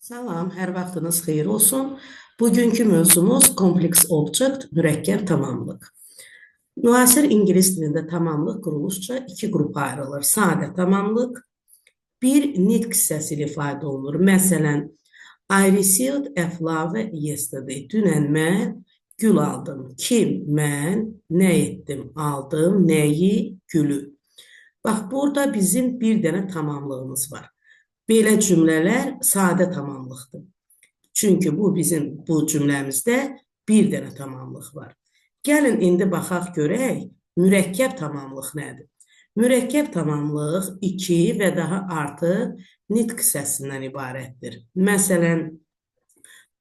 Salam, hər vaxtınız xeyir olsun. Bugünkü mövzumuz kompleks object, mürəkkəb tamamlıq. Müasir ingilis dilində tamamlıq quruluşca iki qrupa ayrılır. Sadə tamamlıq, bir nitq hissəsi ilə ifadə olunur. Məsələn, I received a flower yesterday. Dünən mən gül aldım. Kim? Mən. Nə etdim? Aldım. Nəyi? Gülü. Bax, burada bizim bir dənə tamamlığımız var. Belə cümlələr sadə tamamlıqdır. Çünki bu cümləmizdə bir dənə tamamlıq var. Gəlin indi baxaq görək, mürəkkəb tamamlıq nədir? Mürəkkəb tamamlıq iki və daha artıq nitq hissəsindən ibarətdir. Məsələn,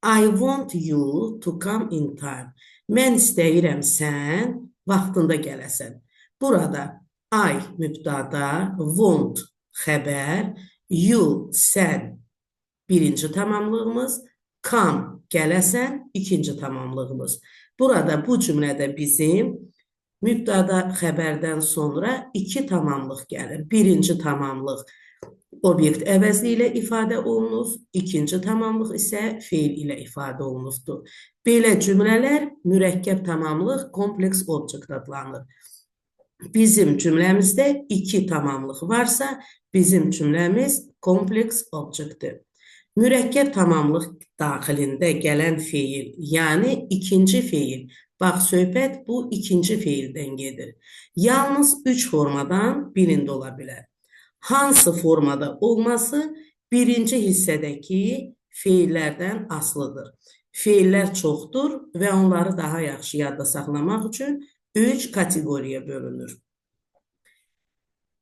I want you to come in time. Mən istəyirəm sən vaxtında gələsən. Burada I mübtada, want xəbər, you sən birinci tamamlığımız, come gələsən ikinci tamamlığımız. Burada bu cümlədə bizim mübtada xəbərdən sonra iki tamamlıq gəlir. Birinci tamamlıq obyekt əvəzli ilə ifadə olunur, ikinci tamamlıq isə feil ilə ifadə olunubdur. Belə cümlələr mürəkkəb tamamlıq kompleks object adlanır. Bizim cümləmizdə iki tamamlıq varsa, bizim cümləmiz kompleks objectdir. Mürəkkəb tamamlıq daxilində gələn feil, yəni ikinci feil. Bax, söhbət bu ikinci feildən gedir. Yalnız üç formadan birində ola bilər. Hansı formada olması birinci hissədəki feillərdən asılıdır. Feillər çoxdur və onları daha yaxşı yadda saxlamaq üçün üç kateqoriyaya bölünür.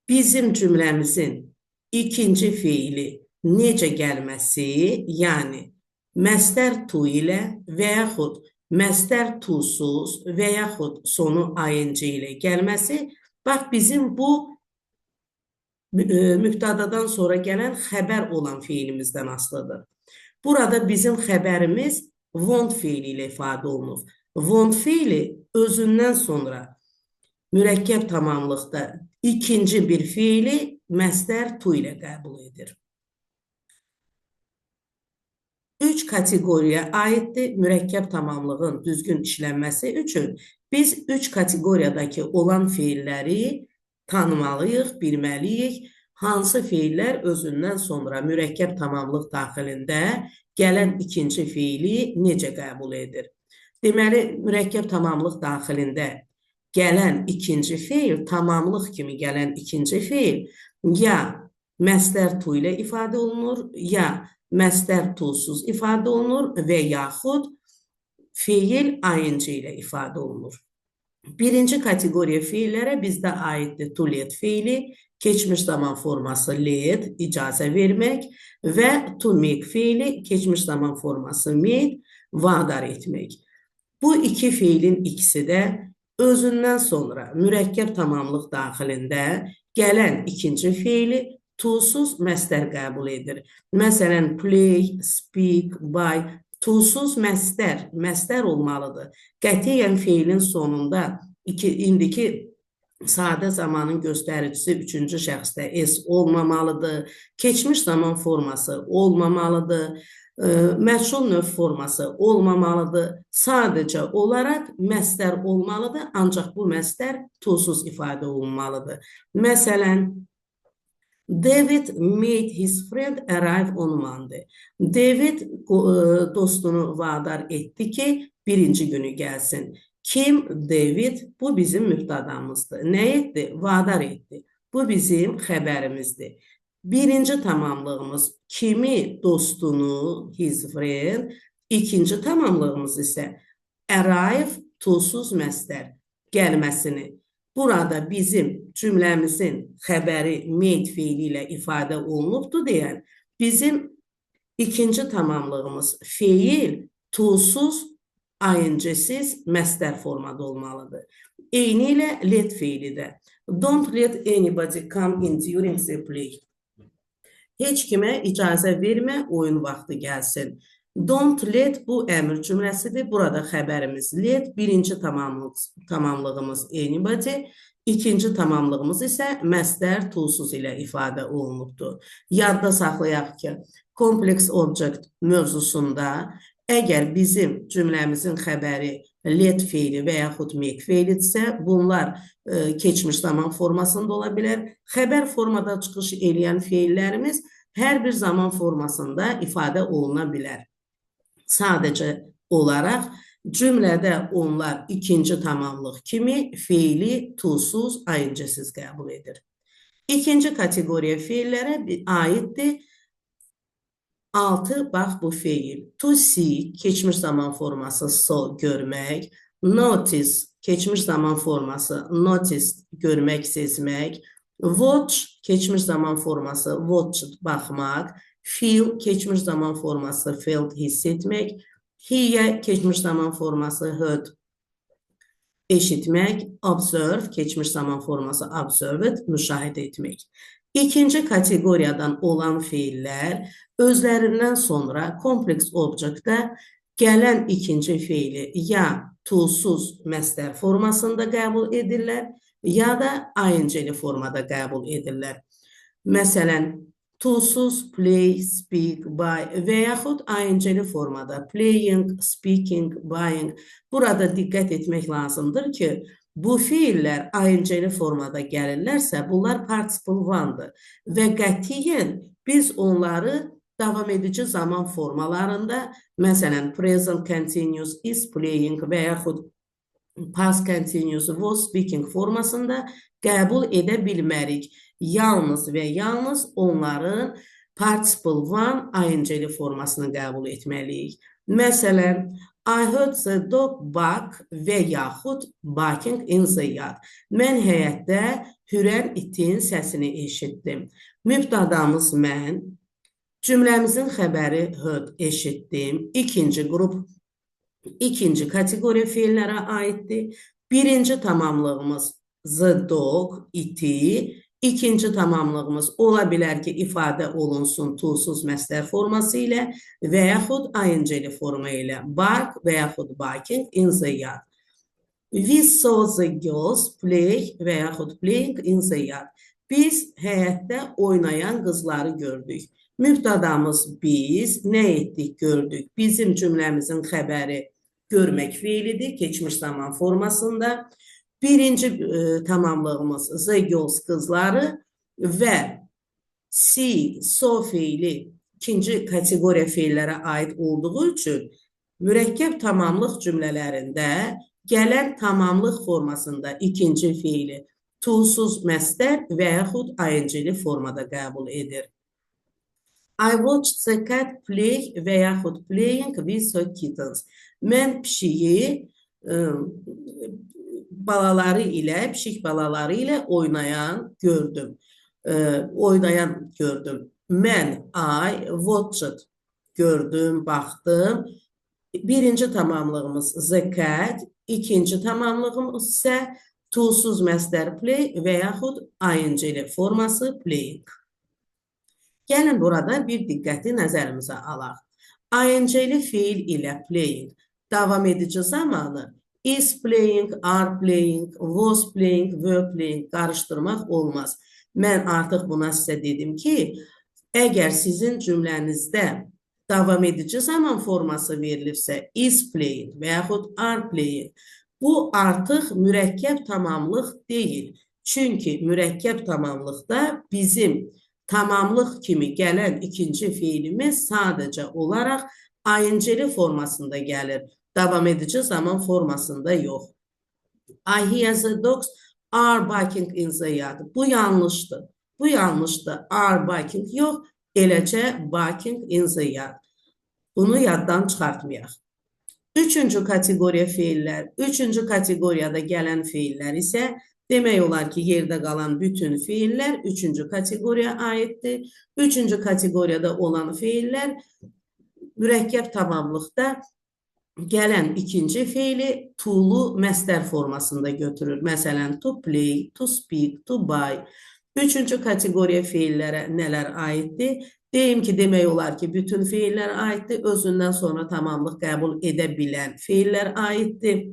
Bizim cümləmizin ikinci feili necə gəlməsi, yəni məstər to ilə və yaxud məstər to-suz və yaxud sonu ing ilə gəlməsi, bax bizim bu mübtadadan sonra gələn xəbər olan feilimizdən asılıdır. Burada bizim xəbərimiz want feili ilə ifadə olunur. Want feili özündən sonra mürəkkəb tamamlıqda ikinci bir feili məstər to ilə qəbul edir. Üç kateqoriyaya aiddir mürəkkəb tamamlığın düzgün işlənməsi üçün biz üç kateqoriyadakı olan feilləri tanımalıyıq, bilməliyik. Hansı feillər özündən sonra mürəkkəb tamamlıq daxilində gələn ikinci feili necə qəbul edir? Deməli, mürəkkəb tamamlıq daxilində gələn ikinci feil, tamamlıq kimi gələn ikinci feil ya məstər to ilə ifadə olunur, ya məstər to-suz ifadə olunur və yaxud feil ing ilə ifadə olunur. Birinci kateqoriya feillərə bizdə aiddir to let feili, keçmiş zaman forması let, icazə vermək və to make feili, keçmiş zaman forması made, vadar etmək. Bu iki feilin ikisi də özündən sonra mürəkkəb tamamlıq daxilində gələn ikinci feili to-suz məstər qəbul edir. Məsələn, play, speak, buy, to-suz məstər olmalıdır. Qətiyyən feilin sonunda indiki sadə zamanın göstəricisi üçüncü şəxsdə s olmamalıdır. Keçmiş zaman forması olmamalıdır. Məchul növ forması olmamalıdır. Sadəcə olaraq məstər olmalıdır, ancaq bu məstər to-suz ifadə olunmalıdır. Məsələn, David made his friend arrive on Monday. David dostunu vadar etdi ki, birinci günü gəlsin. Kim? David. Bu bizim mübtadamızdır. Nə etdi? Vadar etdi. Bu bizim xəbərimizdir. Birinci tamamlığımız kimi? Dostunu, his friend. İkinci tamamlığımız isə arrive, to-suz məstər gəlməsini. Burada bizim cümləmizin xəbəri made feili ilə ifadə olunubdur deyən, bizim ikinci tamamlığımız feil, to-suz, ing-siz məstər formada olmalıdır. Eyni ilə let feili də. Don't let anybody come in during the play. Heç kimə icazə vermə, oyun vaxtı gəlsin. Don't let bu əmr cümləsidir. Burada xəbərimiz let, birinci tamamlığımız anybody, İkinci tamamlığımız isə məstər toolsuz ilə ifadə olunubdur. Yadda saxlayaq ki, kompleks object mövzusunda əgər bizim cümləmizin xəbəri let feili və yaxud make feilidirsə, bunlar keçmiş zaman formasında ola bilər. Xəbər formada çıxış eləyən feillərimiz hər bir zaman formasında ifadə oluna bilər. Sadəcə olaraq cümlədə onlar ikinci tamamlıq kimi feili toolsuz, ING-siz qəbul edir. İkinci kateqoriya feillərə aiddir. 6, bax bu feil. To see, keçmiş zaman forması so, görmək. Notice, keçmiş zaman forması noticed, görmək, sezmək. Watch, keçmiş zaman forması watched, baxmaq. Feel, keçmiş zaman forması felt, hiss etmək. Hear, keçmiş zaman forması heard, eşitmək. Observe, keçmiş zaman forması observed, müşahidə etmək. İkinci kateqoriyadan olan feillər özlərindən sonra kompleks objektdə gələn ikinci feili ya toolsuz məstər formasında qəbul edirlər, ya da ING-li formada qəbul edirlər. Məsələn, toolsuz play, speak, buy və yaxud ING-li formada playing, speaking, buying. Burada diqqət etmək lazımdır ki, bu feillər ING-li formada gəlirlərsə, bunlar participle one-dır və qətiyyən biz onları davam edici zaman formalarında, məsələn, present continuous is playing və yaxud past continuous was speaking formasında qəbul edə bilmərik. Yalnız və yalnız onların participle one, ING-li formasını qəbul etməliyik. Məsələn, I heard the dog bark və yaxud barking in the yard. Mən həyətdə hürən itin səsini eşitdim. Mübtədamız mən, cümləmizin xəbəri heard, eşitdim. İkinci qrup, ikinci kateqoriya feillərə aiddir. Birinci tamamlığımız the dog, iti. İkinci tamamlığımız ola bilər ki, ifadə olunsun toolsuz məstər forması ilə və yaxud ING-li forma ilə bark və yaxud barking in the yard. We saw the girls play və yaxud playing in the yard. Biz həyətdə oynayan qızları gördük. Mübtədamız biz, nə etdik, gördük. Bizim cümləmizin xəbəri görmək feilidir, keçmiş zaman formasında. Birinci tamamlığımız the girls, qızları və see, so feili ikinci kateqoriya feillərə aid olduğu üçün mürəkkəb tamamlıq cümlələrində gələn tamamlıq formasında ikinci feili toolsuz məstər və yaxud ING-li formada qəbul edir. I watched the cat play və yaxud playing with her kittens. Mən pişiyi pişik balaları ilə oynayan gördüm. Mən, I watched, gördüm, baxdım. Birinci tamamlığımız the cat, ikinci tamamlığımız isə toolsuz məstər play və yaxud ING-li forması playing. Gəlin burada bir diqqəti nəzərimizə alaq. ING-li feil ilə playing davam edici zamanı is playing, are playing, was playing, were playing qarışdırmaq olmaz. Mən artıq buna sizə dedim ki, əgər sizin cümlənizdə davam edici zaman forması verilirsə is playing və yaxud are playing, bu artıq mürəkkəb tamamlıq deyil. Çünki mürəkkəb tamamlıqda bizim tamamlıq kimi gələn ikinci feilimiz sadəcə olaraq ING-li formasında gəlir. Davam edici zaman formasında yox. I hear the dogs are barking in the yard. Bu yanlışdır. Bu yanlışdır. Are barking yox, eləcə barking in the yard. Bunu yaddan çıxartmayaq. Üçüncü kateqoriya feillər. Üçüncü kateqoriyada gələn feillər isə demək olar ki, yerdə qalan bütün feillər üçüncü kateqoriyaya aiddir. Üçüncü kateqoriyada olan feillər mürəkkəb tamamlıqda gələn ikinci feili to'lu məstər formasında götürür. Məsələn, to play, to speak, to buy. Üçüncü kateqoriya feillərə nələr aiddir? Deyim ki, demək olar ki, bütün feillər aiddir. Özündən sonra tamamlıq qəbul edə bilən feillər aiddir.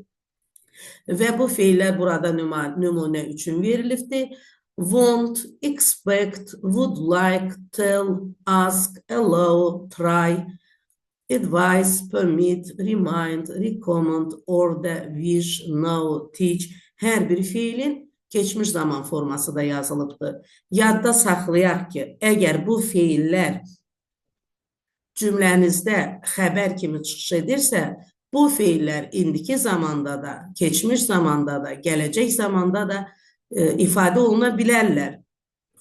Və bu feillər burada nümunə üçün verilibdir. Want, expect, would like, tell, ask, allow, try, advise, permit, remind, recommend, order, wish, know, teach hər bir feilin keçmiş zaman forması da yazılıbdır. Yadda saxlayaq ki, əgər bu feillər cümlənizdə xəbər kimi çıxış edirsə, bu feillər indiki zamanda da, keçmiş zamanda da, gələcək zamanda da ifadə oluna bilərlər.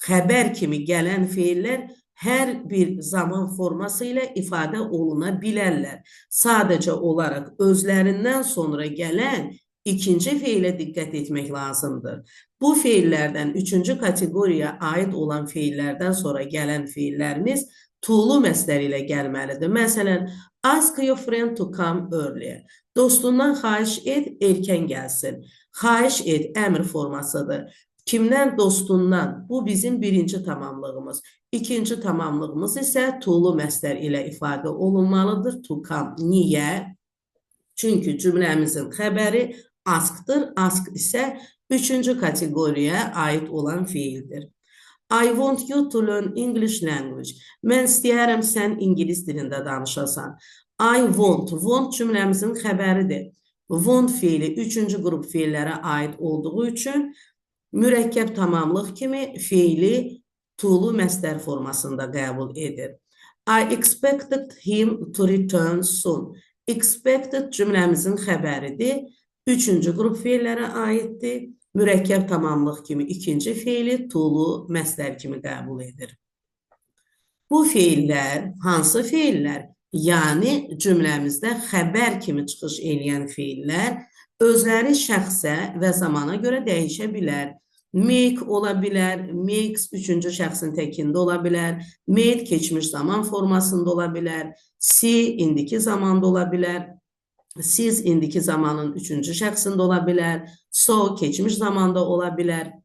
Xəbər kimi gələn feillər hər bir zaman forması ilə ifadə oluna bilərlər. Sadəcə olaraq özlərindən sonra gələn ikinci feilə diqqət etmək lazımdır. Bu feillərdən üçüncü kateqoriyaya aid olan feillərdən sonra gələn feillərimiz to-lu məstəri ilə gəlməlidir. Məsələn, ask your friend to come earlier. Dostundan xahiş et, erkən gəlsin. Xahiş et əmr formasıdır. Kimdən? Dostundan. Bu bizim birinci tamamlığımız. İkinci tamamlığımız isə to-lu məstər ilə ifadə olunmalıdır. To come. Niyə? Çünki cümləmizin xəbəri askdır. Ask isə üçüncü kateqoriyaya aid olan feildir. I want you to learn English language. Mən istəyərəm sən ingilis dilində danışasan. I want. Want cümləmizin xəbəridir. Want feili üçüncü qrup feillərə aid olduğu üçün mürəkkəb tamamlıq kimi feili to-lu məstər formasında qəbul edir. I expected him to return soon. Expected cümləmizin xəbəridir. Üçüncü qrup feillərə aiddir. Mürəkkəb tamamlıq kimi ikinci feili to-lu məstər kimi qəbul edir. Bu feillər hansı feillər? Yəni cümləmizdə xəbər kimi çıxış edən feillər özləri şəxsə və zamana görə dəyişə bilər. Make ola bilər, makes üçüncü şəxsin təkində ola bilər, made keçmiş zaman formasında ola bilər, see indiki zamanda ola bilər, siz indiki zamanın üçüncü şəxsində ola bilər, so keçmiş zamanda ola bilər.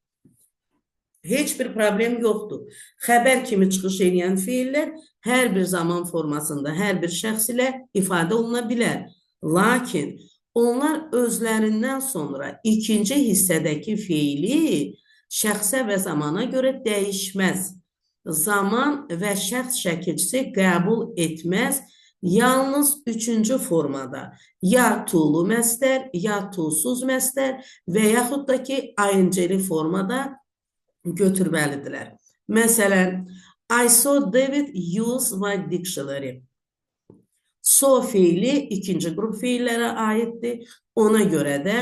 Heç bir problem yoxdur. Xəbər kimi çıxış edən feillər hər bir zaman formasında, hər bir şəxs ilə ifadə oluna bilər. Lakin onlar özlərindən sonra ikinci hissədəki feili şəxsə və zamana görə dəyişməz. Zaman və şəxs şəkilçisi qəbul etməz. Yalnız üçüncü formada ya to-lu məstər, ya to-suz məstər və yaxud da ki, ing-li formada götürməlidirlər. Məsələn, I saw David use my dictionary. So feili ikinci qrup feillərə aiddir. Ona görə də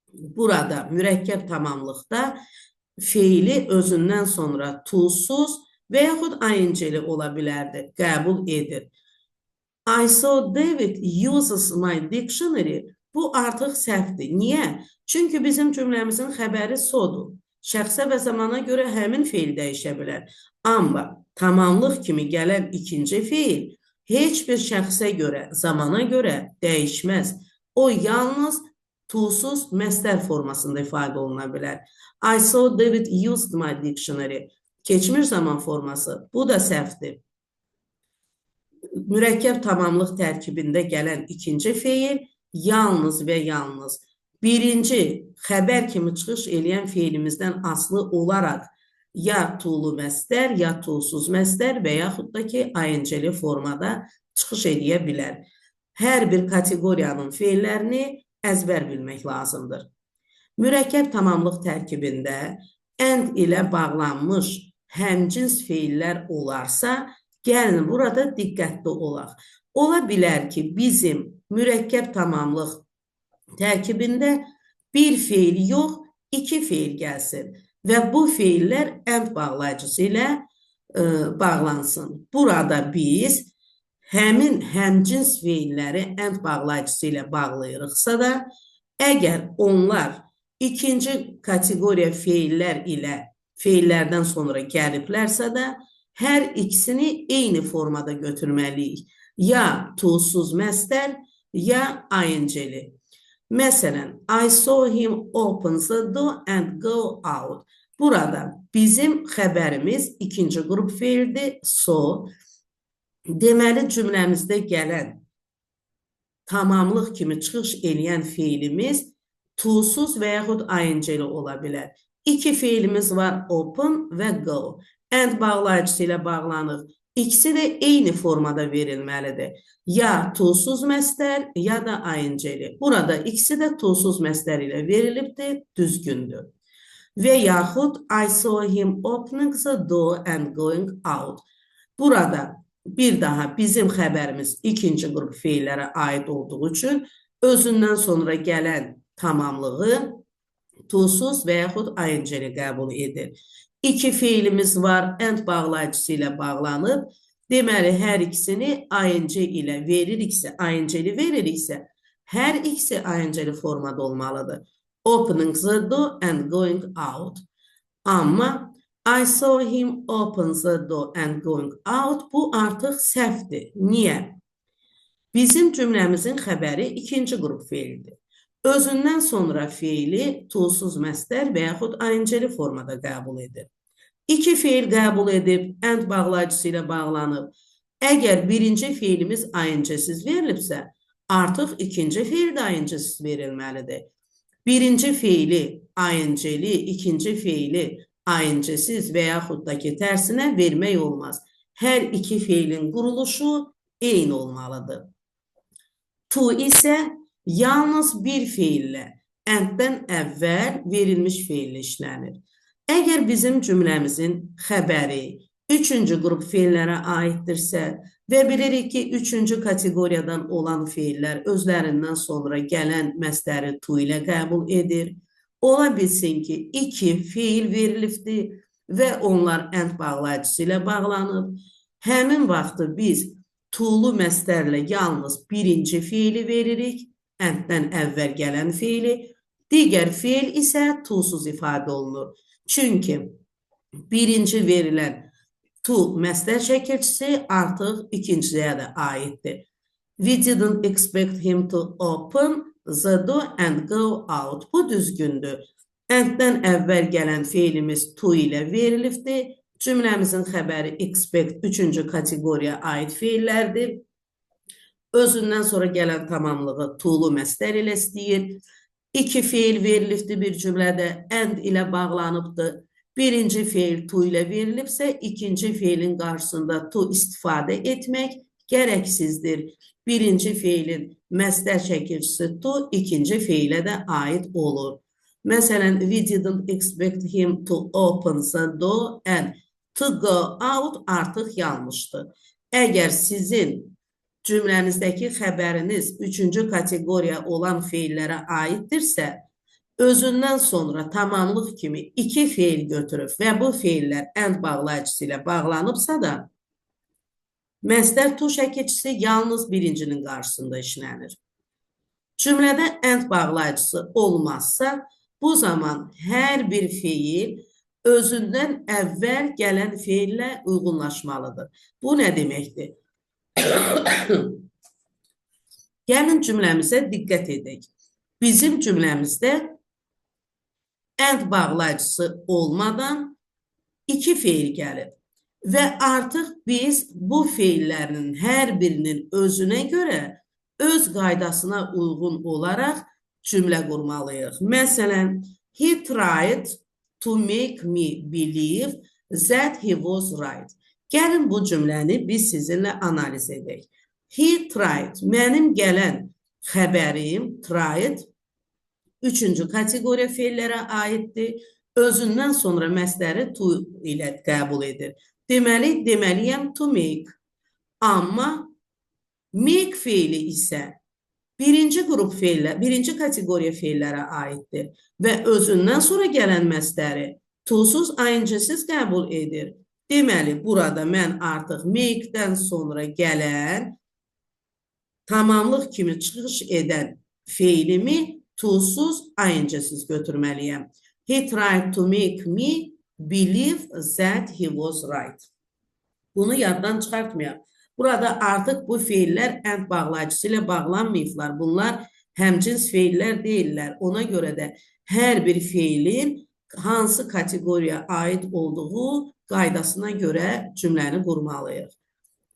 burada mürəkkəb tamamlıqda feili özündən sonra to-suz və yaxud ing-li ola bilərdi, qəbul edir. I saw David uses my dictionary. Bu artıq səhvdir. Niyə? Çünki bizim cümləmizin xəbəri so-dur. Şəxsə və zamana görə həmin feil dəyişə bilər. Amma tamamlıq kimi gələn ikinci feil heç bir şəxsə görə, zamana görə dəyişməz. O yalnız to-suz məstər formasında ifadə oluna bilər. I saw David used my dictionary. Keçmiş zaman forması. Bu da səhvdir. Mürəkkəb tamamlıq tərkibində gələn ikinci feil yalnız və yalnız birinci xəbər kimi çıxış edən feilimizdən asılı olaraq ya to-lu məstər, ya to-suz məstər və yaxud da ki, ing-li formada çıxış edə bilər. Hər bir kateqoriyanın feillərini əzbər bilmək lazımdır. Mürəkkəb tamamlıq tərkibində and ilə bağlanmış həmcins feillər olarsa, gəlin burada diqqətli olaq. Ola bilər ki, bizim mürəkkəb tamamlıq tərkibində bir feil yox, iki feil gəlsin və bu feillər and bağlayıcısı ilə bağlansın. Burada biz həmcins feilləri and bağlayıcısı ilə bağlayırıqsa da, əgər onlar ikinci kateqoriya feillər ilə feillərdən sonra gəliblərsə də, hər ikisini eyni formada götürməliyik. Ya to-suz məstər, ya ing-li. Məsələn, I saw him open the door and go out. Burada bizim xəbərimiz ikinci qrup feildir, so. Deməli, cümləmizdə gələn tamamlıq kimi çıxış edən feilimiz To'suz və yaxud ing-li ola bilər. İki fiilimiz var, open və go. And bağlayıcısı ilə bağlanır. İkisi də eyni formada verilməlidir. Ya to'suz məstər, ya da ing-li. Burada ikisi də to'suz məstər ilə verilibdir, düzgündür. Və yaxud I saw him opening the door and going out. Burada bir daha bizim xəbərimiz ikinci qrup feillərə aid olduğu üçün özündən sonra gələn tamamlığı to'suz və yaxud ing-li qəbul edir. İki feilimiz var, and bağlayıcısı ilə bağlanıb. Deməli, hər ikisini ing ilə veririksə, ing-li veririksə, hər ikisi ing-li formada olmalıdır. Opening the door and going out. Amma I saw him open the door and going out. Bu artıq səhvdir. Niyə? Bizim cümləmizin xəbəri ikinci qrup feildir. Özündən sonra feili to'suz məstər və yaxud ing-li formada qəbul edir. İki feil qəbul edib, and bağlayıcısı ilə bağlanıb. Əgər birinci feilimiz ing-siz verilibsə, artıq ikinci feil də ing-siz verilməlidir. Birinci feili ing-li, ikinci feili ing-siz və yaxud da ki, tərsinə vermək olmaz. Hər iki feilin quruluşu eyni olmalıdır. To isə yalnız bir feillə, and-dən əvvəl verilmiş feillə işlənir. Əgər bizim cümləmizin xəbəri üçüncü qrup feillərə aiddirsə və bilirik ki, üçüncü kateqoriyadan olan feillər özlərindən sonra gələn məstəri to ilə qəbul edir. Ola bilsin ki, iki feil verilibdir və onlar and bağlayıcısı ilə bağlanıb. Həmin vaxtı biz to'lu məstərlə yalnız birinci feili veririk, and-dən əvvəl gələn feili, digər feil isə to'suz ifadə olunur. Çünki birinci verilən to məstər şəkilçisi artıq ikinciyə də aiddir. We didn't expect him to open the door and go out. Bu düzgündür. And-dən əvvəl gələn feilimiz to ilə verilibdir. Cümləmizin xəbəri expect üçüncü kateqoriyaya aid feillərdir. Özündən sonra gələn tamamlığı to'lu məstər ilə istəyir. İki feil verilibdir bir cümlədə, and ilə bağlanıbdır. Birinci feil to ilə verilibsə, ikinci feilin qarşısında to istifadə etmək gərəksizdir. Birinci feilin məstər şəkilçisi to, ikinci feilə də aid olur. Məsələn, we didn't expect him to open the door and to go out artıq yanlışdır. Əgər sizin cümlənizdəki xəbəriniz üçüncü kateqoriya olan feillərə aiddirsə, özündən sonra tamamlıq kimi iki feil götürüb və bu feillər and bağlayıcısı ilə bağlanıbsa da, məstər to şəkilçisi yalnız birincinin qarşısında işlənir. Cümlədə and bağlayıcısı olmazsa, bu zaman hər bir feil özündən əvvəl gələn feillə uyğunlaşmalıdır. Bu nə deməkdir? Gəlin cümləmizə diqqət edək. Bizim cümləmizdə and bağlayıcısı olmadan iki feil gəlib və artıq biz bu feillərin hər birinin özünə görə öz qaydasına uyğun olaraq cümlə qurmalıyıq. Məsələn, he tried to make me believe that he was right. Gəlin bu cümləni biz sizinlə analiz edək. He tried, mənim gələn xəbərim, tried, üçüncü kateqoriya feillərə aiddir. Özündən sonra məstəri to ilə qəbul edir. Deməli, deməliyəm to make. Amma make feili isə birinci qrup feillər, birinci kateqoriya feillərə aiddir və özündən sonra gələn məstəri to'suz ing-siz qəbul edir. Deməli, burada mən artıq make-dən sonra gələn tamamlıq kimi çıxış edən feilimi to'suz ing-siz götürməliyəm. He tried to make me believe that he was right. Bunu yaddan çıxartmayaq. Burada artıq bu feillər and bağlayıcısı ilə bağlanmayıblar. Bunlar həmcins feillər deyirlər. Ona görə də hər bir feilin hansı kateqoriyaya aid olduğu qaydasına görə cümləni qurmalıyıq.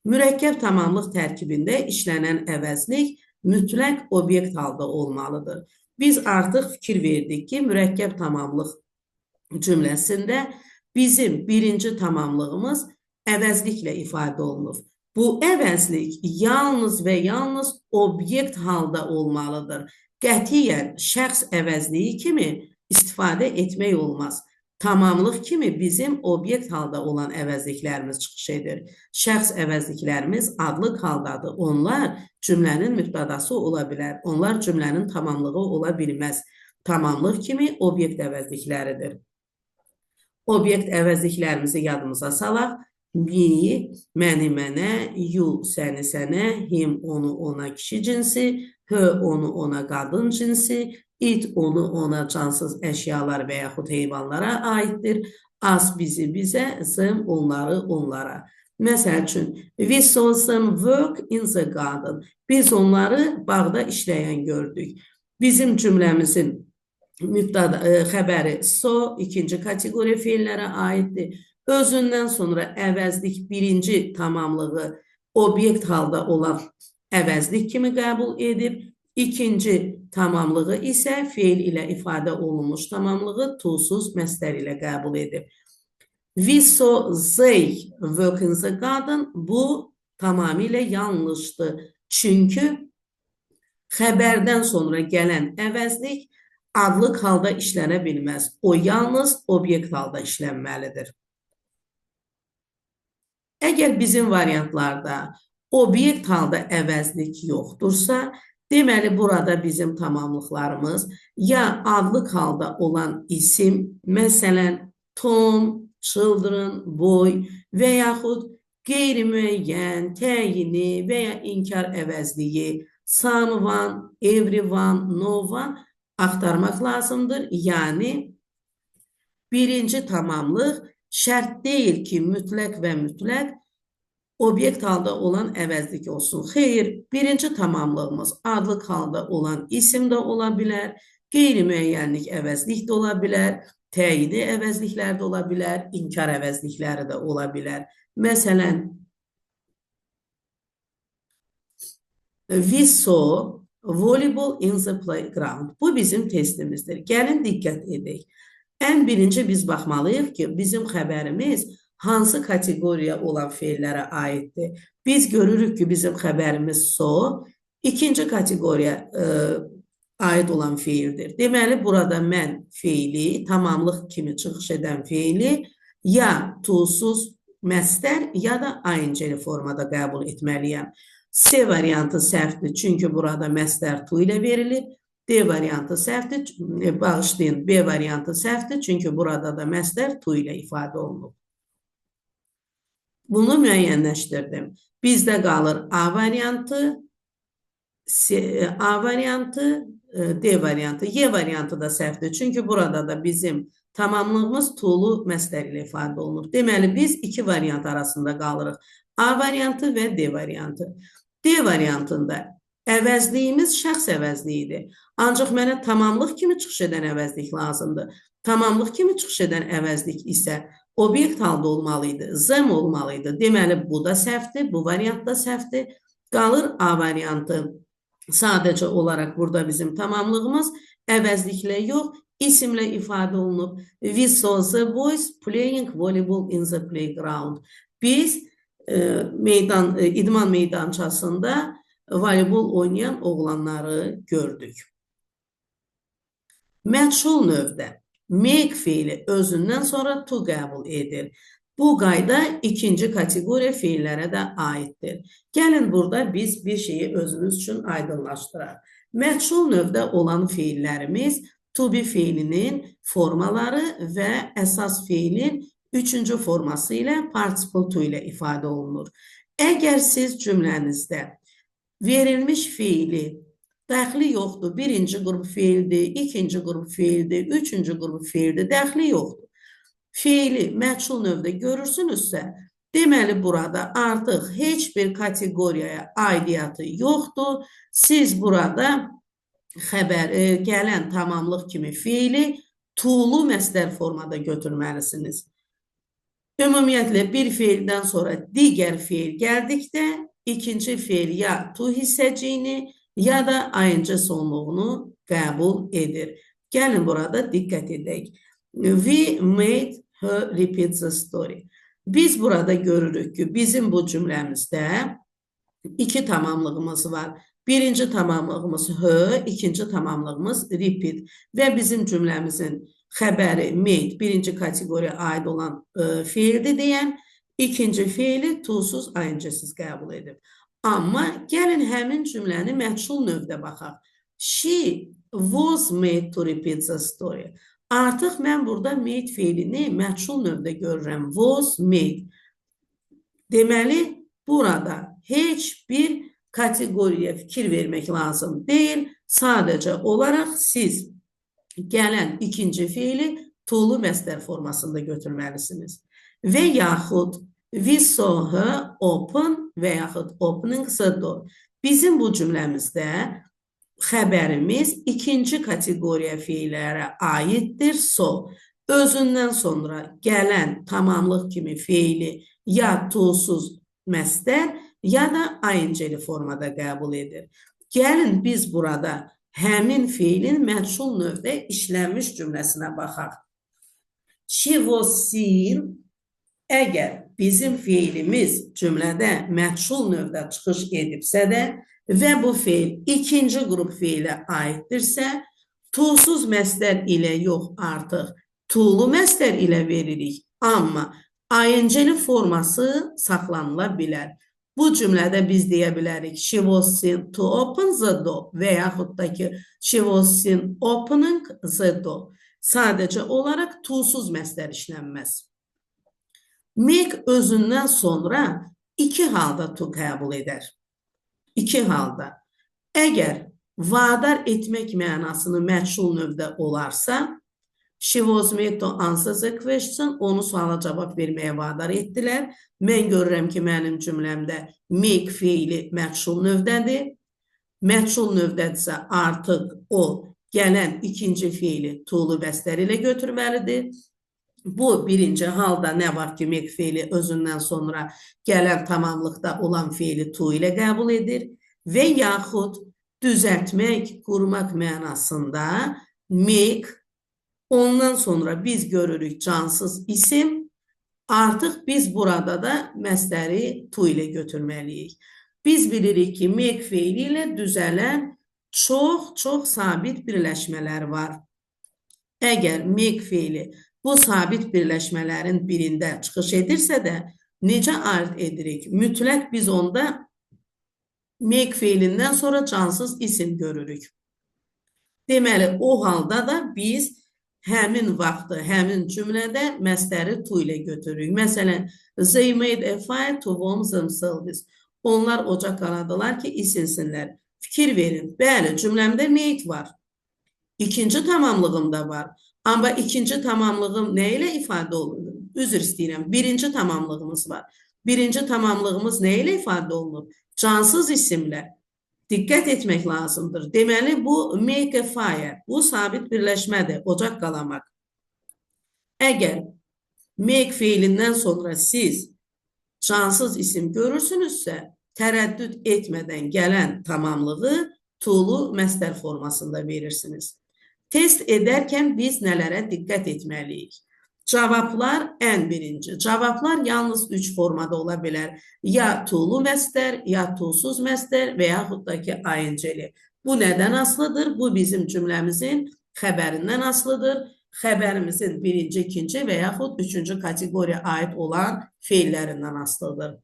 Mürəkkəb tamamlıq tərkibində işlənən əvəzlik mütləq obyekt halda olmalıdır. Biz artıq fikir verdik ki, mürəkkəb tamamlıq cümləsində bizim birinci tamamlığımız əvəzliklə ifadə olunur. Bu əvəzlik yalnız və yalnız obyekt halda olmalıdır. Qətiyyən şəxs əvəzliyi kimi istifadə etmək olmaz. Tamamlıq kimi bizim obyekt halda olan əvəzliklərimiz çıxış edir. Şəxs əvəzliklərimiz adlıq haldadır. Onlar cümlənin mübtədası ola bilər. Onlar cümlənin tamamlığı ola bilməz. Tamamlıq kimi obyekt əvəzlikləridir. Obyekt əvəzliklərimizi yadımıza salaq. Me, məni mənə, you, səni sənə, him, onu ona kişi cinsi, her, onu ona qadın cinsi, it, onu ona cansız əşyalar və yaxud heyvanlara aiddir. Us, bizi bizə, them, onları onlara. Məsəl üçün, we saw them work in the garden. Biz onları bağda işləyən gördük. Bizim cümləmizin xəbəri so, ikinci kateqoriya feillərə aiddir. Özündən sonra əvəzlik birinci tamamlığı obyekt halda olan əvəzlik kimi qəbul edib, ikinci tamamlığı isə feil ilə ifadə olunmuş tamamlığı to'suz məstər ilə qəbul edib. We saw they work in the garden. Bu tamamilə yanlışdır. Çünki xəbərdən sonra gələn əvəzlik adlıq halda işlənə bilməz. O yalnız obyekt halda işlənməlidir. Əgər bizim variantlarda obyekt halda əvəzlik yoxdursa, deməli burada bizim tamamlıqlarımız ya adlıq halda olan isim, məsələn, Tom, children, boy və yaxud qeyri-müəyyən, təyini və ya inkar əvəzliyi, someone, everyone, no one axtarmaq lazımdır. Yəni, birinci tamamlıq şərt deyil ki, mütləq və mütləq obyekt halda olan əvəzlik olsun. Xeyr, birinci tamamlığımız adlıq halda olan isim də ola bilər, qeyri-müəyyənlik əvəzlik də ola bilər, təyidi əvəzliklər də ola bilər, inkar əvəzlikləri də ola bilər. Məsələn, we saw volleyball in the playground. Bu bizim testimizdir. Gəlin diqqət edək. Ən birinci biz baxmalıyıq ki, bizim xəbərimiz hansı kateqoriya olan feillərə aiddir. Biz görürük ki, bizim xəbərimiz so, ikinci kateqoriya aid olan feildir. Deməli, burada mən feili, tamamlıq kimi çıxış edən feili ya to'suz məstər, ya da ing formada qəbul etməliyəm. C variantı səhvdir, çünki burada məstər to ilə verilib. D variantı səhvdir, bağışlayın, B variantı səhvdir, çünki burada da məstər to ilə ifadə olunub. Bunu müəyyənləşdirdim. Bizdə qalır A variantı, A variantı, D variantı, Y variantı da səhvdir. Çünki burada da bizim tamamlığımız to'lu məstər ilə ifadə olunur. Deməli, biz iki variant arasında qalırıq. A variantı və D variantı. D variantında əvəzliyimiz şəxs əvəzliyidir. Ancaq mənə tamamlıq kimi çıxış edən əvəzlik lazımdır. Tamamlıq kimi çıxış edən əvəzlik isə obyekt halda olmalıydı, them olmalıydı. Deməli, bu da səhvdir, bu variant da səhvdir. Qalır A variantı. Sadəcə olaraq burada bizim tamamlığımız əvəzliklə yox, isimlə ifadə olunub. We saw the boys playing volleyball in the playground. Biz idman meydançasında voleybol oynayan oğlanları gördük. Məchul növdə make feili özündən sonra to qəbul edir. Bu qayda ikinci kateqoriya feillərə də aiddir. Gəlin burada biz bir şeyi özümüz üçün aydınlaşdıraq. Məchul növdə olan feillərimiz to be feilinin formaları və əsas feilin üçüncü forması ilə participle to ilə ifadə olunur. Əgər siz cümlənizdə verilmiş feili dəxli yoxdur, birinci qrup feildir, ikinci qrup feildir, üçüncü qrup feildir, dəxli yoxdur. Feili məchul növdə görürsünüzsə, deməli burada artıq heç bir kateqoriyaya aidiyyatı yoxdur. Siz burada gələn tamamlıq kimi feili to'lu məstər formada götürməlisiniz. Ümumiyyətlə, bir feildən sonra digər feil gəldikdə, ikinci feil ya to hissəciyini, ya da ing sonluğunu qəbul edir. Gəlin burada diqqət edək. We made her repeat the story. Biz burada görürük ki, bizim bu cümləmizdə iki tamamlığımız var. Birinci tamamlığımız her, ikinci tamamlığımız repeat və bizim cümləmizin xəbəri made birinci kateqoriyaya aid olan fiildir deyən, ikinci fiili to-suz, ing-siz qəbul edib. Amma gəlin həmin cümləni məchul növdə baxaq. She was made to repeat the story. Artıq mən burada made fiilini məchul növdə görürəm. Was made. Deməli, burada heç bir kateqoriyaya fikir vermək lazım deyil. Sadəcə olaraq siz gələn ikinci fiili to-lu məsdər formasında götürməlisiniz. Və yaxud we saw her open və yaxud opening the door. Bizim bu cümləmizdə xəbərimiz ikinci kateqoriya fiillərə aiddir. So, özündən sonra gələn tamamlıq kimi fiili ya to-suz məsdər, ya da ing-li formada qəbul edir. Gəlin biz burada həmin fiilin məchul növdə işlənmiş cümləsinə baxaq. She was seen. Əgər bizim fiilimiz cümlədə məchul növdə çıxış edibsə də və bu fiil ikinci qrup fiilə aiddirsə, to-suz məsdər ilə yox, artıq to-lu məsdər ilə veririk. Amma ing-li forması saxlanıla bilər. Bu cümlədə biz deyə bilərik she was seen to open the door və yaxud da ki she was seen opening the door. Sadəcə olaraq to-suz məsdər işlənməz. Make özündən sonra iki halda to qəbul edər. İki halda. Əgər vadar etmək mənasını məchul növdə olarsa, she was made to answer the question, onu suala cavab verməyə vadar etdilər. Mən görürəm ki, mənim cümləmdə make fiili məchul növdədir. Məchul növdədirsə artıq o gələn ikinci fiili to-lu məsdər ilə götürməlidir. Bu birinci halda nə var ki, make fiili özündən sonra gələn tamamlıqda olan fiili to ilə qəbul edir və yaxud düzəltmək, qurmaq mənasında make, ondan sonra biz görürük cansız isim, artıq biz burada da məsdəri to ilə götürməliyik. Biz bilirik ki, make fiili ilə düzələn çox sabit birləşmələr var. Əgər make fiili bu sabit birləşmələrin birində çıxış edirsə də, necə aid edirik? Mütləq biz onda make fiilindən sonra cansız isim görürük. Deməli, o halda da biz həmin vaxtı, həmin cümlədə məsdəri to ilə götürürük. Məsələn, they made a fire to warm themselves. Onlar ocaq qaladılar ki, isinsinlər. Fikir verin. Bəli, cümləmdə made var. İkinci tamamlığımda var. Amma ikinci tamamlığım nə ilə ifadə olunur? Üzr istəyirəm. Birinci tamamlığımız var. Birinci tamamlığımız nə ilə ifadə olunur? Cansız isimlə. Diqqət etmək lazımdır. Deməli, bu make a fire. Bu sabit birləşmədir. Ocaq qalamaq. Əgər make fiilindən sonra siz cansız isim görürsünüzsə, tərəddüd etmədən gələn tamamlığı to-lu məsdər formasında verirsiniz. Test edərkən biz nələrə diqqət etməliyik? Cavablar ən birinci. Cavablar yalnız 3 formada ola bilər. Ya to-lu məsdər, ya to-suz məsdər və yaxud da ki ing-li. Bu nədən asılıdır? Bu bizim cümləmizin xəbərindən asılıdır. Xəbərimizin birinci, ikinci və yaxud üçüncü kateqoriyaya aid olan feillərindən asılıdır.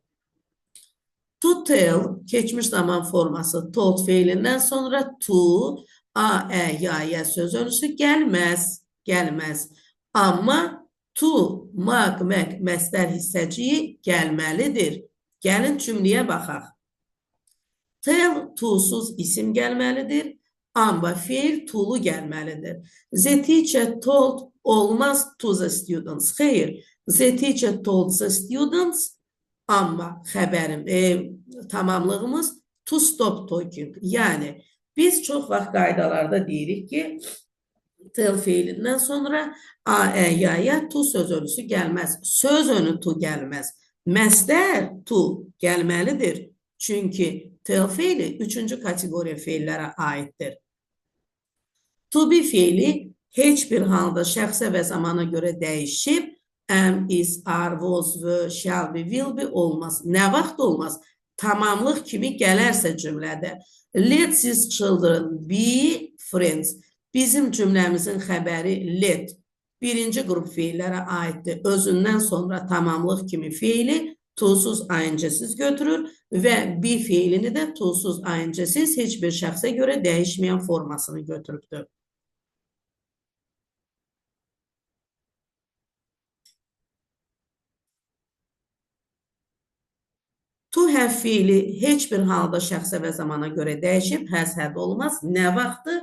To tell, keçmiş zaman forması told feilindən sonra to, a, ya söz önüsü gəlməz. Amma to, maq, məsdər hissəciyi gəlməlidir. Gəlin cümləyə baxaq. Tell, to-suz isim gəlməlidir. Amma feil to-lu gəlməlidir. The teacher told olmaz to the students. Xeyr, the teacher told the students, amma xəbərim, tamamlığımız to stop talking. Yəni, biz çox vaxt qaydalarda deyirik ki, tell feilindən sonra a, ya to söz önüsü gəlməz. Söz önü to gəlməz. Məsdər to gəlməlidir. Çünki tell feili üçüncü kateqoriya feillərə aiddir. To be fiili heç bir halda şəxsə və zamana görə dəyişib, am, is, are, was, were, shall be, will be olmaz. Nə vaxt olmaz? Tamamlıq kimi gələrsə cümlədə. Let these children be friends. Bizim cümləmizin xəbəri let birinci qrup feillərə aiddir. Özündən sonra tamamlıq kimi feili to-suz ING-siz götürür və be feilini də to-suz ING-siz heç bir şəxsə görə dəyişməyən formasını götürübdür. To have feili heç bir halda şəxsə və zamana görə dəyişib, has had olmaz. Nə vaxtı?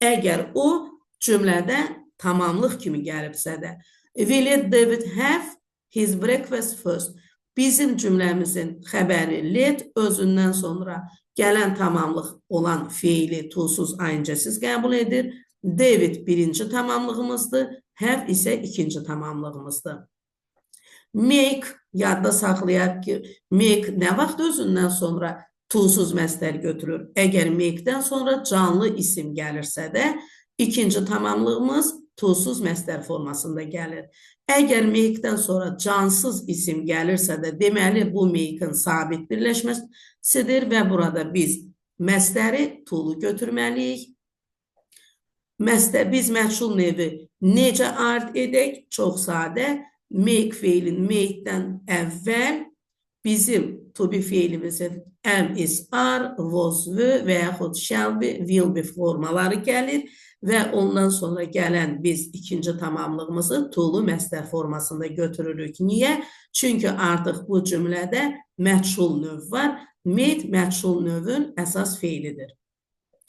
Əgər o cümlədə tamamlıq kimi gəlibsə də. Will David have his breakfast first? Bizim cümləmizin xəbəri let özündən sonra gələn tamamlıq olan feili to-suz ING-siz qəbul edir. David birinci tamamlığımızdır, have isə ikinci tamamlığımızdır. Make, yadda saxlayaq ki, make nə vaxt özündən sonra to-suz məstər götürür? Əgər make-dən sonra canlı isim gəlirsə də, ikinci tamamlığımız to-suz məstər formasında gəlir. Əgər make-dən sonra cansız isim gəlirsə də, deməli bu make-in sabit birləşməsidir və burada biz məstəri to-lu götürməliyik. Biz məchul növi necə ard edək? Çox sadə. Make feilin make-dən əvvəl bizim to be feilimizin am, is, are, was, were və yaxud shall be, will be formaları gəlir və ondan sonra gələn biz ikinci tamamlığımızı to-lu məstər formasında götürürük. Niyə? Çünki artıq bu cümlədə məchul növ var. Made məchul növün əsas feilidir.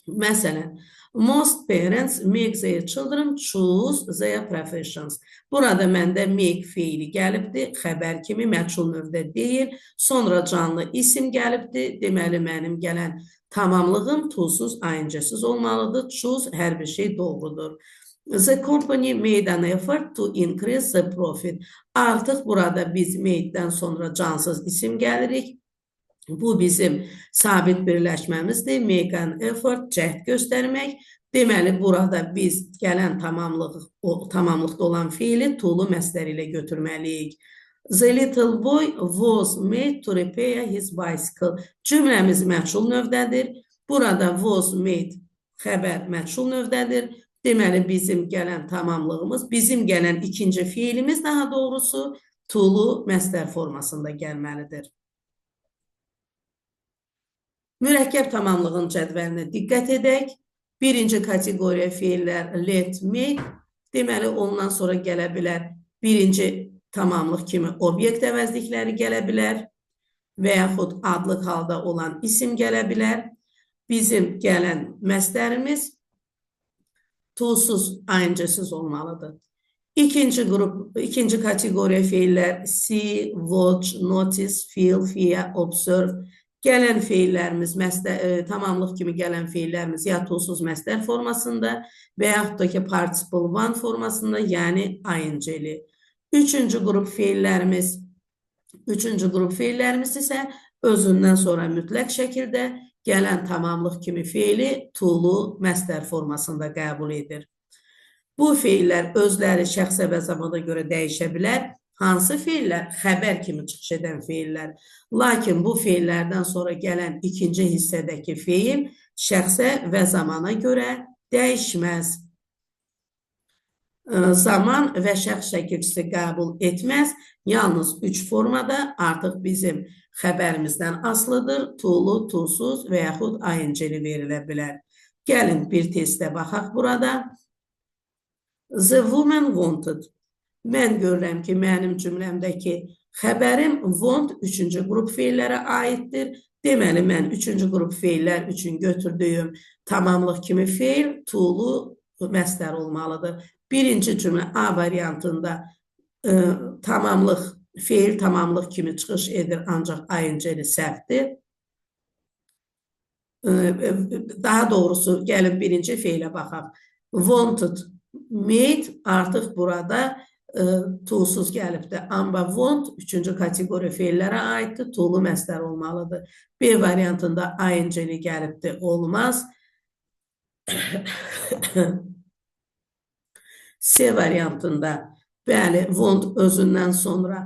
Məsələn, most parents make their children choose their professions. Burada məndə make feili gəlibdir, xəbər kimi məchul növdə deyil. Sonra canlı isim gəlibdir, deməli mənim gələn tamamlığım to-suz ING-siz olmalıdır. Choose hər bir şey doğrudur. The company made an effort to increase the profit. Artıq burada biz made-dən sonra cansız isim gəlirik. Bu bizim sabit birləşməmizdir. Make an effort, cəhd göstərmək. Deməli, burada biz gələn tamamlıqda olan fiili to-lu məstər ilə götürməliyik. The little boy was made to repair his bicycle. Cümləmiz məchul növdədir. Burada was made xəbər məchul növdədir. Deməli, bizim gələn tamamlığımız, bizim gələn ikinci fiilimiz daha doğrusu to-lu məstər formasında gəlməlidir. Mürəkkəb tamamlığın cədvəlinə diqqət edək. Birinci kateqoriya feillər let, make. Deməli, ondan sonra gələ bilər birinci tamamlıq kimi obyekt əvəzlikləri gələ bilər və yaxud adlıq halda olan isim gələ bilər. Bizim gələn məstərimiz to-suz ING-siz olmalıdır. İkinci kateqoriya feillər see, watch, notice, feel, fear, observe. Gələn feillərimiz, tamamlıq kimi gələn feillərimiz ya to-suz məstər formasında və yaxud da ki participle one formasında, yəni ING-li. Üçüncü qrup feillərimiz isə özündən sonra mütləq şəkildə gələn tamamlıq kimi feili to-lu məstər formasında qəbul edir. Bu feillər özləri şəxsə və zamana görə dəyişə bilər. Hansı feillər? Xəbər kimi çıxış edən feillər. Lakin bu feillərdən sonra gələn ikinci hissədəki feil şəxsə və zamana görə dəyişməz. Zaman və şəxs şəkilçisi qəbul etməz. Yalnız üç formada artıq bizim xəbərimizdən asılıdır. To-lu, to-suz və yaxud ING-li verilə bilər. Gəlin bir testə baxaq burada. The woman wanted. Mən görürəm ki, mənim cümləmdəki xəbərim want üçüncü qrup feillərə aiddir. Deməli, mən üçüncü qrup feillər üçün götürdüyüm tamamlıq kimi feil to-lu məstər olmalıdır. Birinci cümlə A variantında feil tamamlıq kimi çıxış edir, ancaq ING-li səhvdir. Daha doğrusu, gəlin birinci feilə baxaq. Wanted, made artıq burada to-suz gəlibdir. Amma want üçüncü kateqoriya feillərə aiddir, to-lu məstər olmalıdır. B variantında ING-li gəlibdir, olmaz. C variantında, bəli, want özündən sonra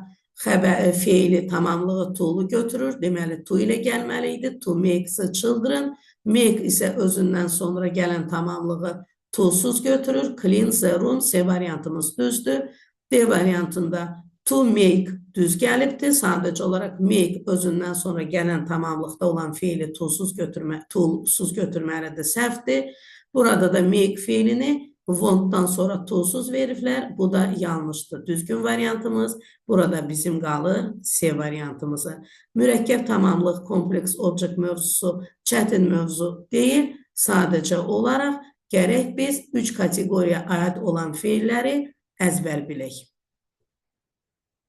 feili tamamlığı to'lu götürür. Deməli, to ilə gəlməli idi. To make the children. Make isə özündən sonra gələn tamamlığı to'suz götürür. Clean the room. C variantımız düzdür. D variantında to make düz gəlibdir. Sadəcə olaraq make özündən sonra gələn tamamlıqda olan fiili to'suz götürməlidir. Səhvdir. Burada da make fiilini want'dan sonra to'suz veriblər. Bu da yanlışdır. Düzgün variantımız burada bizim qalır C variantımızı. Mürəkkəb tamamlıq kompleks object mövzusu çətin mövzu deyil. Sadəcə olaraq gərək biz 3 kateqoriyaya aid olan fiilləri əzbər bilək.